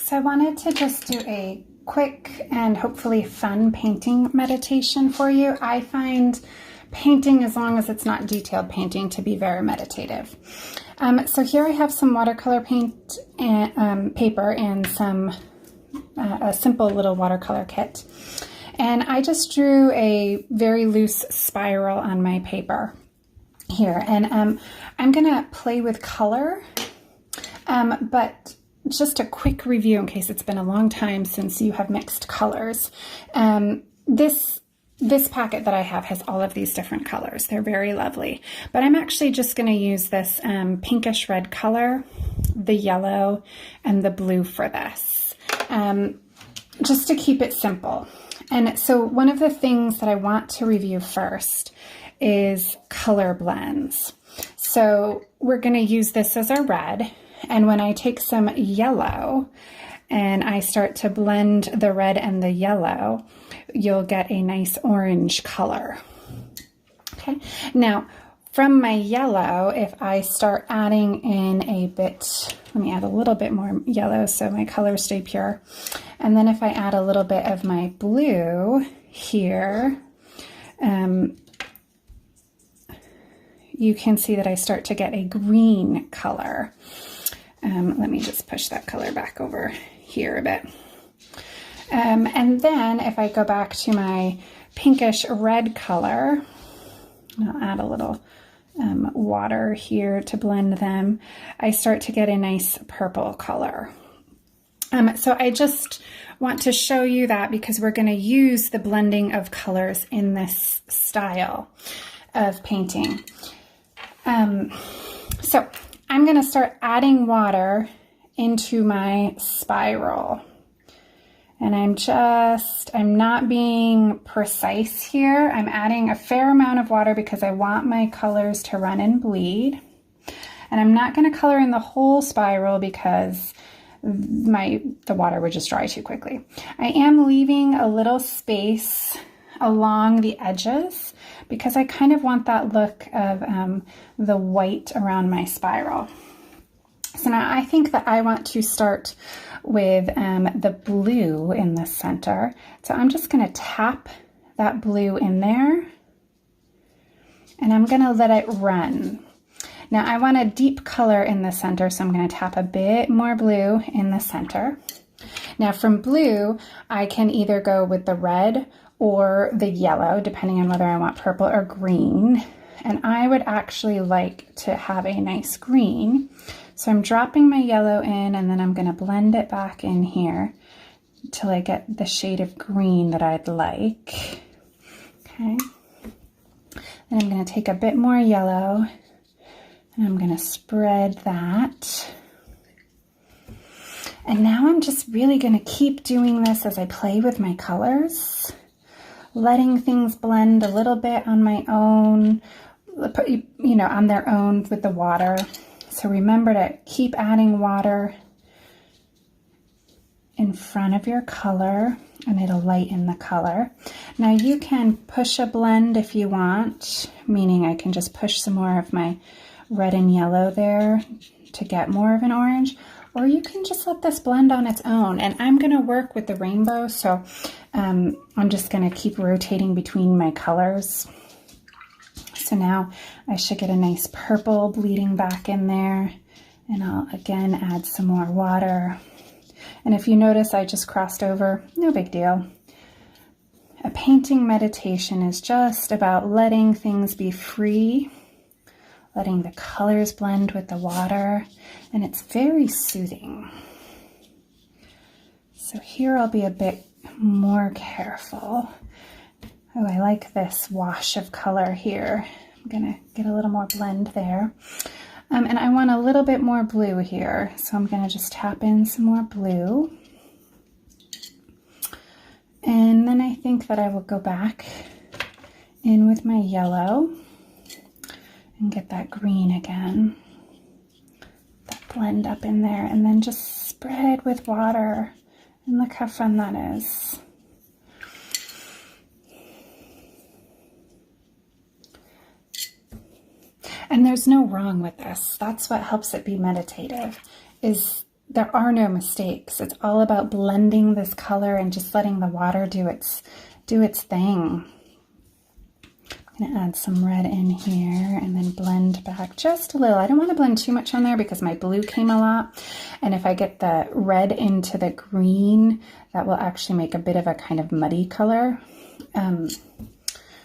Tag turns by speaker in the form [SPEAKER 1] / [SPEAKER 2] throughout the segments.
[SPEAKER 1] So I wanted to just do a quick and hopefully fun painting meditation for you. I find painting, as long as it's not detailed painting, to be very meditative. So here I have some watercolor paint and paper and some a simple little watercolor kit. And I just drew a very loose spiral on my paper here. And I'm gonna play with color, but just a quick review in case it's been a long time since you have mixed colors. This packet that I have has all of these different colors. They're very lovely, but I'm actually just going to use this pinkish red color, the yellow, and the blue for this, just to keep it simple. And so one of the things that I want to review first is color blends. So we're going to use this as our red. And when I take some yellow and I start to blend the red and the yellow, you'll get a nice orange color. Okay, now from my yellow, if I start adding in a bit, let me add a little bit more yellow so my colors stay pure. And then if I add a little bit of my blue here, you can see that I start to get a green color. Let me just push that color back over here a bit. And then if I go back to my pinkish red color, I'll add a little water here to blend them, I start to get a nice purple color. So I just want to show you that because we're going to use the blending of colors in this style of painting. So I'm going to start adding water into my spiral. And I'm not being precise here. I'm adding a fair amount of water because I want my colors to run and bleed. And I'm not going to color in the whole spiral because the water would just dry too quickly. I am leaving a little space along the edges because I kind of want that look of the white around my spiral. So now I think that I want to start with the blue in the center. So I'm just going to tap that blue in there and I'm going to let it run. Now I want a deep color in the center, so I'm going to tap a bit more blue in the center. Now from blue, I can either go with the red or the yellow, depending on whether I want purple or green. And I would actually like to have a nice green. So I'm dropping my yellow in and then I'm going to blend it back in here until I get the shade of green that I'd like. Okay. Then I'm going to take a bit more yellow and I'm going to spread that. And now I'm just really going to keep doing this as I play with my colors, letting things blend a little bit on my own, you know, on their own with the water. So remember to keep adding water in front of your color and it'll lighten the color. Now you can push a blend if you want, meaning I can just push some more of my red and yellow there to get more of an orange, or you can just let this blend on its own. And I'm going to work with the rainbow, so I'm just going to keep rotating between my colors. So now I should get a nice purple bleeding back in there, and I'll again add some more water. And if you notice I just crossed over, no big deal. A painting meditation is just about letting things be free, letting the colors blend with the water, and it's very soothing. So here I'll be a bit more careful. Oh, I like this wash of color here. I'm gonna get a little more blend there. And I want a little bit more blue here, so I'm gonna just tap in some more blue. And then I think that I will go back in with my yellow and get that green again. That blend up in there, and then just spread with water. And look how fun that is. And there's no wrong with this. That's what helps it be meditative, is there are no mistakes. It's all about blending this color and just letting the water do its thing. I'm going to add some red in here and then blend back just a little. I don't want to blend too much on there because my blue came a lot. And if I get the red into the green, that will actually make a bit of a kind of muddy color.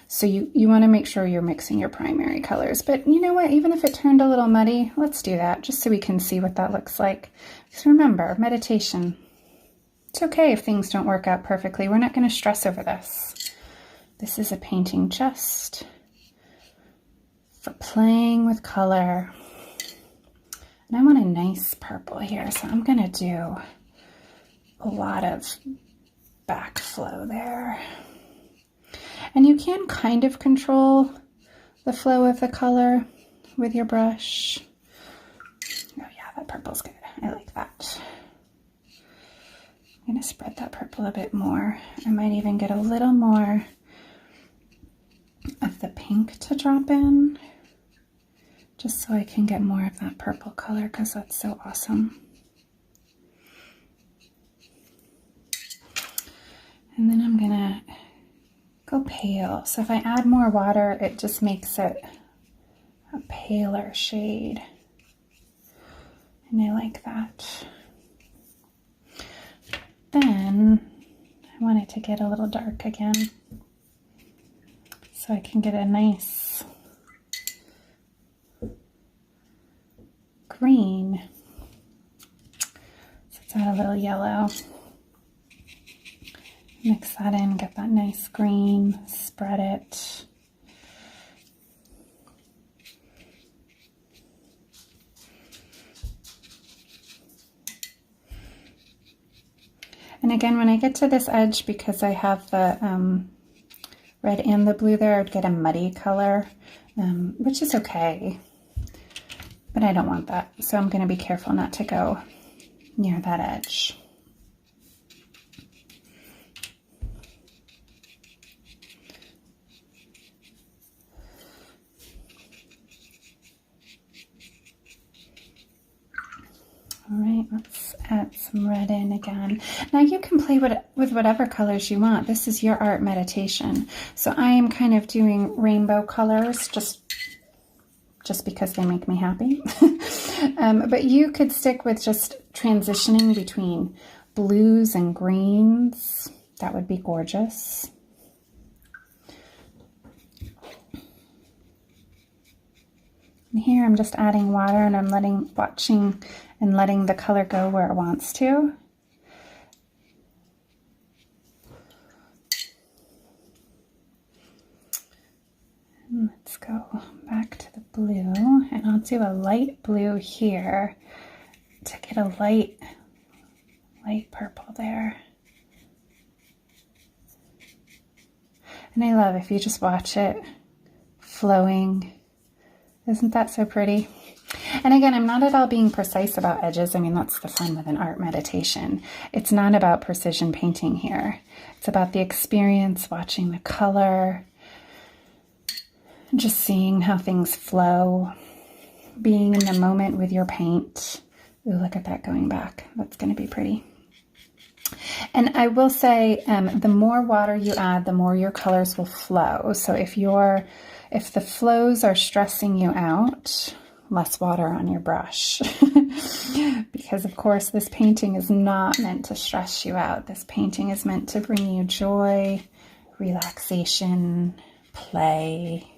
[SPEAKER 1] So you want to make sure you're mixing your primary colors. But you know what? Even if it turned a little muddy, let's do that just so we can see what that looks like. Because remember, meditation. It's okay if things don't work out perfectly. We're not going to stress over this. This is a painting just for playing with color. And I want a nice purple here, so I'm going to do a lot of backflow there. And you can kind of control the flow of the color with your brush. Oh yeah, that purple's good. I like that. I'm going to spread that purple a bit more. I might even get a little more of the pink to drop in, just so I can get more of that purple color because that's so awesome. And then I'm gonna go pale. So if I add more water, it just makes it a paler shade. And I like that. Then I want it to get a little dark again, so I can get a nice green. So let's add a little yellow. Mix that in, get that nice green, spread it. And again, when I get to this edge, because I have the red and the blue there, I would get a muddy color, which is okay, but I don't want that. So I'm going to be careful not to go near that edge. All right, let's add some red in again. Now you can play with whatever colors you want. This is your art meditation. So I am kind of doing rainbow colors just because they make me happy. But you could stick with just transitioning between blues and greens. That would be gorgeous. And here I'm just adding water and I'm watching and letting the color go where it wants to. And let's go back to the blue, and I'll do a light blue here to get a light purple there. And I love if you just watch it flowing. Isn't that so pretty? And again, I'm not at all being precise about edges. I mean, that's the fun with an art meditation. It's not about precision painting here. It's about the experience, watching the color, just seeing how things flow, being in the moment with your paint. Ooh, look at that going back. That's going to be pretty. And I will say, the more water you add, the more your colors will flow. So if the flows are stressing you out, less water on your brush. Because of course this painting is not meant to stress you out. This painting is meant to bring you joy, relaxation, play.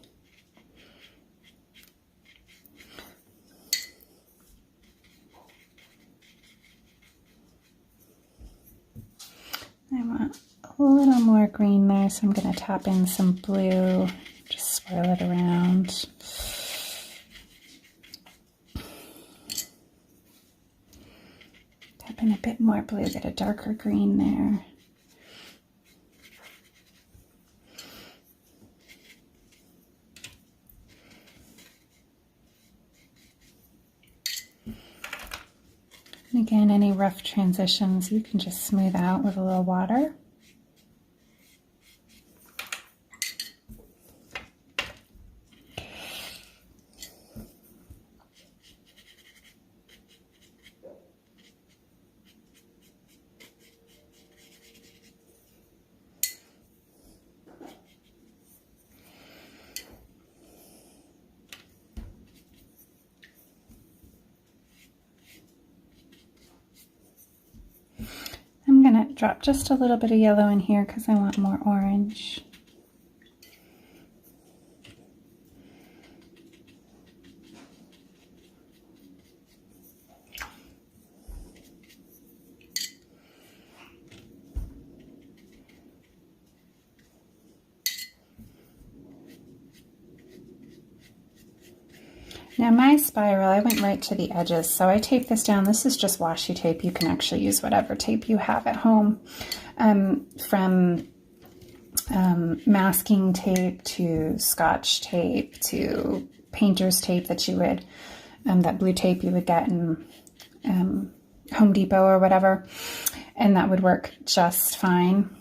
[SPEAKER 1] I want a little more green there, so I'm going to tap in some blue, just swirl it around. Tap in a bit more blue, get a darker green there. And again, any rough transitions you can just smooth out with a little water. gonna drop just a little bit of yellow in here because I want more orange. Now my spiral, I went right to the edges, so I taped this down. This is just washi tape. You can actually use whatever tape you have at home, from masking tape to Scotch tape to painter's tape that you would, that blue tape you would get in Home Depot or whatever, and that would work just fine.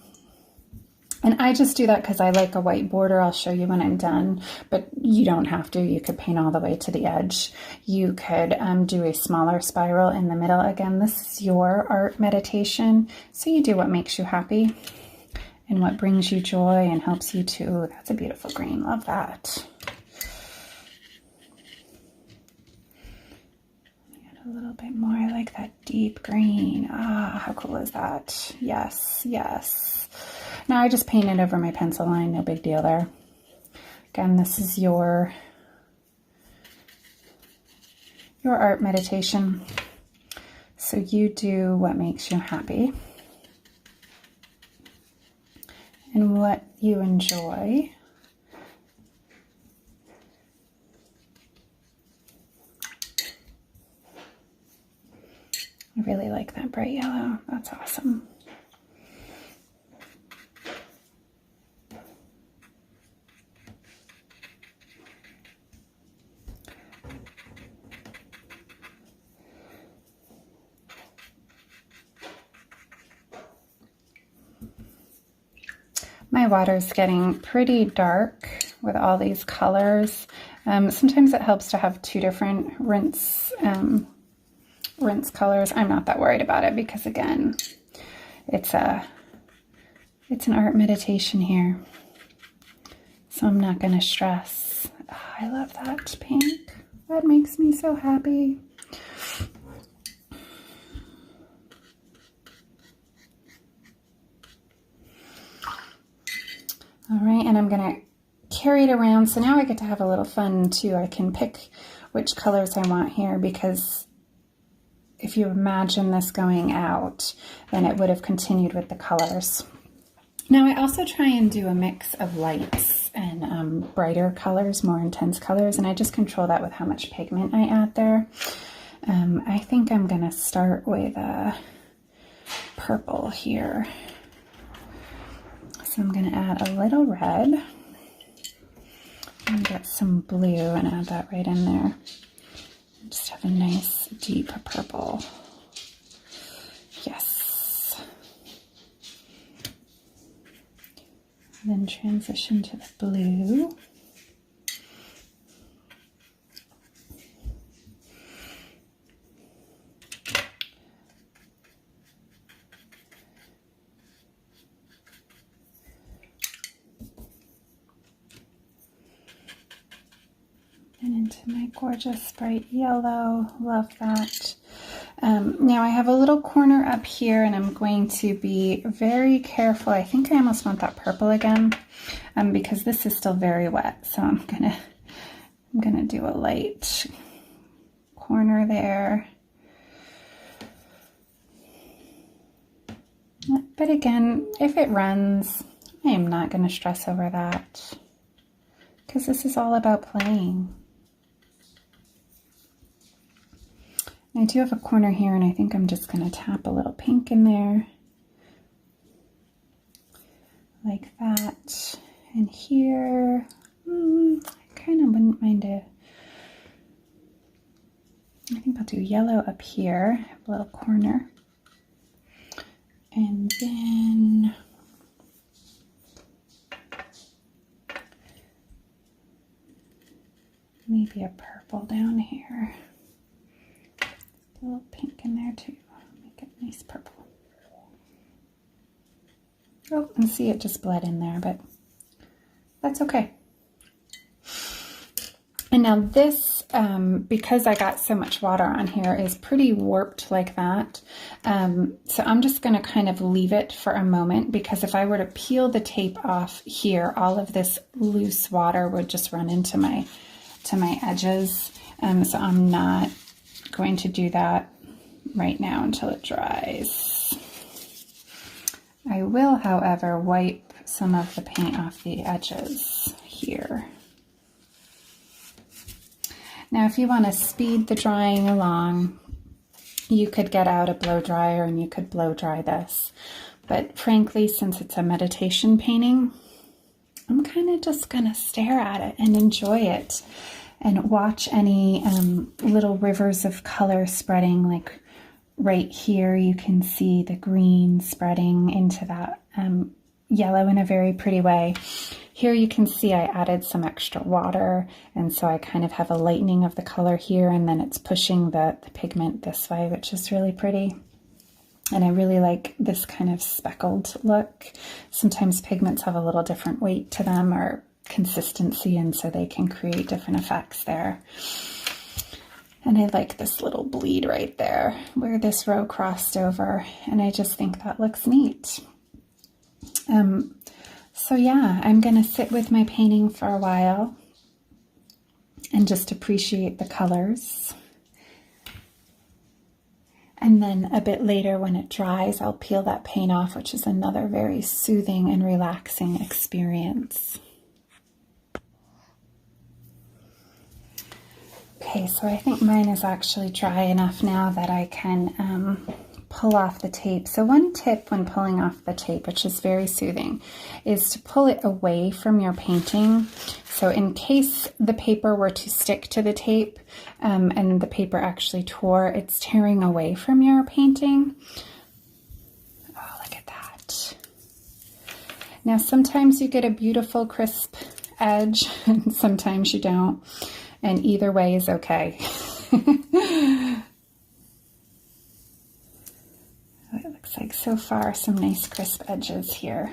[SPEAKER 1] And I just do that because I like a white border. I'll show you when I'm done, but you don't have to. You could paint all the way to the edge. You could do a smaller spiral in the middle. Again, this is your art meditation, so you do what makes you happy and what brings you joy and helps you to. That's a beautiful green. Love that. Add a little bit more. I like that deep green. Ah, how cool is that? Yes, yes. Now I just painted over my pencil line, no big deal there. Again, this is your art meditation. So you do what makes you happy and what you enjoy. I really like that bright yellow. That's awesome. My water's getting pretty dark with all these colors. Sometimes it helps to have two different rinse colors. I'm not that worried about it because, again, it's an art meditation here. So I'm not going to stress. Oh, I love that pink. That makes me so happy. All right, and I'm gonna carry it around. So now I get to have a little fun too. I can pick which colors I want here, because if you imagine this going out, then it would have continued with the colors. Now I also try and do a mix of lights and brighter colors, more intense colors, and I just control that with how much pigment I add there. I think I'm gonna start with a purple here. So I'm going to add a little red and get some blue and add that right in there. Just have a nice deep purple. Yes. And then transition to the blue. And into my gorgeous bright yellow. Love that. Now I have a little corner up here, and I'm going to be very careful. I think I almost want that purple again, because this is still very wet. So I'm gonna do a light corner there. But again, if it runs, I am not going to stress over that, because this is all about playing. I do have a corner here, and I think I'm just going to tap a little pink in there, like that. And here, I kind of wouldn't mind I think I'll do yellow up here, a little corner. And then maybe a purple down here. A little pink in there too. Make it nice purple. Oh, and see, it just bled in there, but that's okay. And now this because I got so much water on here, is pretty warped like that. So I'm just going to kind of leave it for a moment, because if I were to peel the tape off here, all of this loose water would just run into my edges. So I'm not going to do that right now until it dries. I will, however, wipe some of the paint off the edges here. Now, if you want to speed the drying along, you could get out a blow dryer and you could blow dry this. But frankly, since it's a meditation painting, I'm kind of just going to stare at it and enjoy it and watch any little rivers of color spreading. Like right here, you can see the green spreading into that yellow in a very pretty way. Here you can see I added some extra water, and so I kind of have a lightening of the color here, and then it's pushing the pigment this way, which is really pretty. And I really like this kind of speckled look. Sometimes pigments have a little different weight to them or consistency, and so they can create different effects there. And I like this little bleed right there where this row crossed over, and I just think that looks neat. So yeah, I'm going to sit with my painting for a while and just appreciate the colors. And then a bit later when it dries, I'll peel that paint off, which is another very soothing and relaxing experience. Okay, so I think mine is actually dry enough now that I can pull off the tape. So one tip when pulling off the tape, which is very soothing, is to pull it away from your painting. So in case the paper were to stick to the tape and the paper actually tore, it's tearing away from your painting. Oh, look at that. Now sometimes you get a beautiful crisp edge and sometimes you don't, and either way is okay. It looks like so far some nice crisp edges here.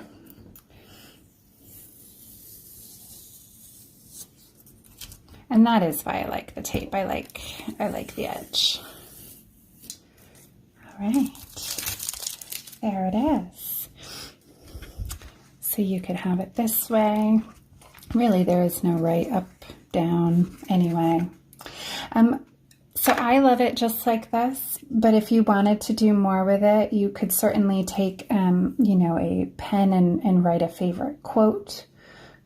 [SPEAKER 1] And that is why I like the tape. I like the edge. All right, there it is. So you could have it this way. Really, there is no right, up, down, anyway. So I love it just like this, but if you wanted to do more with it, you could certainly take, you know, a pen and write a favorite quote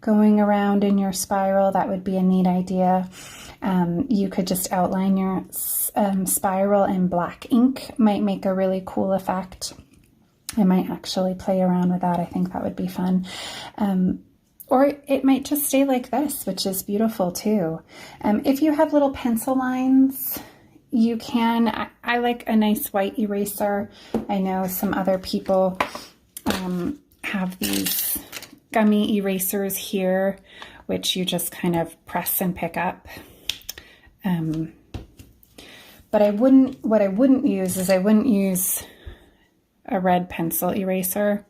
[SPEAKER 1] going around in your spiral. That would be a neat idea. You could just outline your spiral in black ink. Might make a really cool effect. I might actually play around with that. I think that would be fun. Or it might just stay like this, which is beautiful too. If you have little pencil lines, you can, I like a nice white eraser. I know some other people have these gummy erasers here, which you just kind of press and pick up. But what I wouldn't use is I wouldn't use a red pencil eraser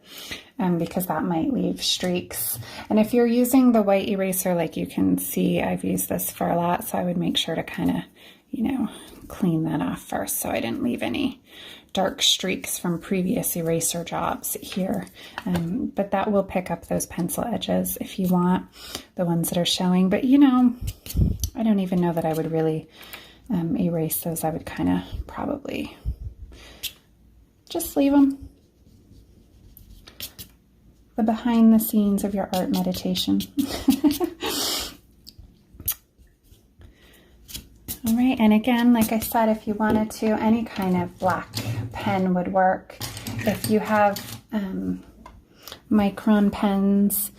[SPEAKER 1] because that might leave streaks. And if you're using the white eraser, like you can see, I've used this for a lot, so I would make sure to kind of, you know, clean that off first so I didn't leave any dark streaks from previous eraser jobs here. But that will pick up those pencil edges if you want, the ones that are showing. But you know, I don't even know that I would really erase those. I would kind of probably just leave them. The behind the scenes of your art meditation. All right, and again, like I said, if you wanted to, any kind of black pen would work. If you have micron pens,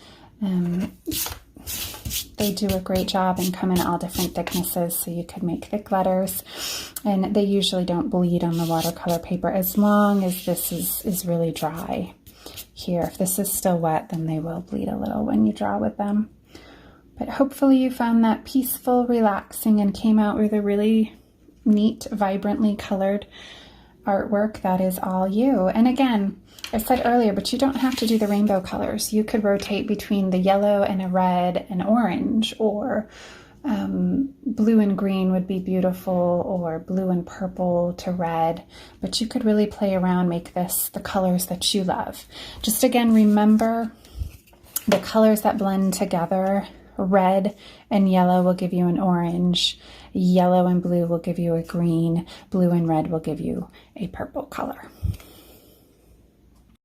[SPEAKER 1] they do a great job and come in all different thicknesses, so you could make thick letters. And they usually don't bleed on the watercolor paper as long as this is really dry. Here, if this is still wet, then they will bleed a little when you draw with them. But hopefully you found that peaceful, relaxing, and came out with a really neat, vibrantly colored artwork that is all you. And again, I said earlier, but you don't have to do the rainbow colors. You could rotate between the yellow and a red and orange, or Blue and green would be beautiful, or blue and purple to red, but you could really play around, make this the colors that you love. Just again, remember the colors that blend together. Red and yellow will give you an orange. Yellow and blue will give you a green. Blue and red will give you a purple color.